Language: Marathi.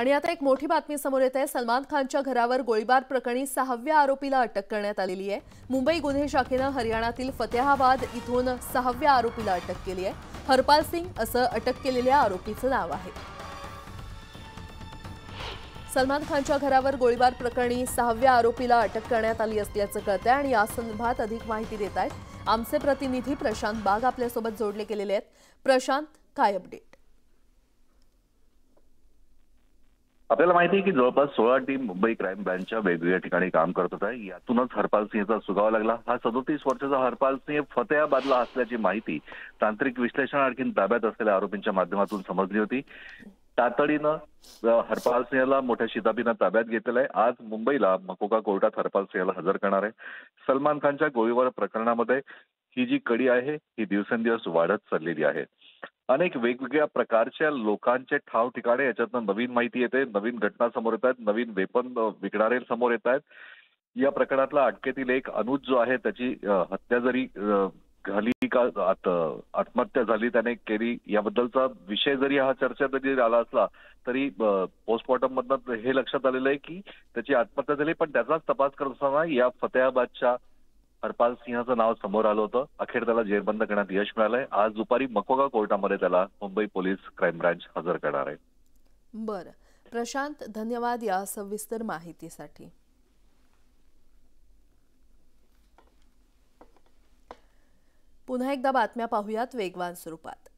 आणि आता एक मोठी बातमी समोर येत आहे। सलमान खानच्या घरावर गोळीबार प्रकरणी 6व्या आरोपीला अटक करण्यात आलेली आहे। मुंबई गुन्हे शाखेने हरियाणातील फतेहाबाद इथून 6व्या आरोपीला अटक केली आहे। हरपाल सिंग असं अटक केलेल्या आरोपीचं नाव आहे। सलमान खानच्या घरावर गोळीबार प्रकरणी 6व्या आरोपीला अटक करण्यात आली असल्याचं कळतंय आणि या संदर्भात अधिक माहिती देत आहेत आमचे प्रतिनिधी प्रशांत बाग आपल्यासोबत जोडले गेलेले आहेत। प्रशांत, काय अपडेट? आपल्याला माहिती आहे की जवळपास 16 टीम मुंबई क्राईम ब्रँचच्या वेगवेगळ्या ठिकाणी काम करत होत्या। यातूनच हरपाल सिंहचा सुगावा लागला। हा 37 वर्षाचा हरपाल सिंह फतेहाबादला असल्याची माहिती तांत्रिक विश्लेषण आणखी ताब्यात असलेल्या आरोपींच्या माध्यमातून समजली होती। तातडीनं हरपाल सिंहला मोठ्या शिताफीनं ताब्यात घेतलेलं आहे। आज मुंबईला मकोका कोर्टात हरपाल सिंहला हजर करणार आहे। सलमान खानच्या गोळीबार प्रकरणामध्ये ही जी कडी आहे ही दिवसेंदिवस वाढत चाललेली आहे। अनेक वेगवेगळ्या प्रकारच्या लोकांचे ठाव ठिकाणे याच्यातनं नवीन माहिती येते, नवीन घटना समोर येत आहेत, नवीन वेपन विकणारे समोर येत आहेत। या प्रकरणातला अटकेतील एक अनुज जो आहे त्याची हत्या जरी झाली का आत्महत्या झाली त्याने केली याबद्दलचा विषय जरी हा चर्चेत जरी आला असला तरी पोस्टमॉर्टम मधनं हे लक्षात आलेलं आहे की त्याची आत्महत्या झाली। पण त्याचाच तपास करत असताना या फतेहाबादच्या हरपाल सिंहचं नाव समोर आलं होतं। अखेर त्याला जेरबंद करण्यात यश मिळालंय। आज दुपारी मकोका कोर्टामध्ये त्याला मुंबई पोलीस क्राईम ब्रँच हजर करणार आहे। बरं प्रशांत, धन्यवाद या सविस्तर माहितीसाठी। पुन्हा एकदा बातम्या पाहूयात वेगवान स्वरूपात।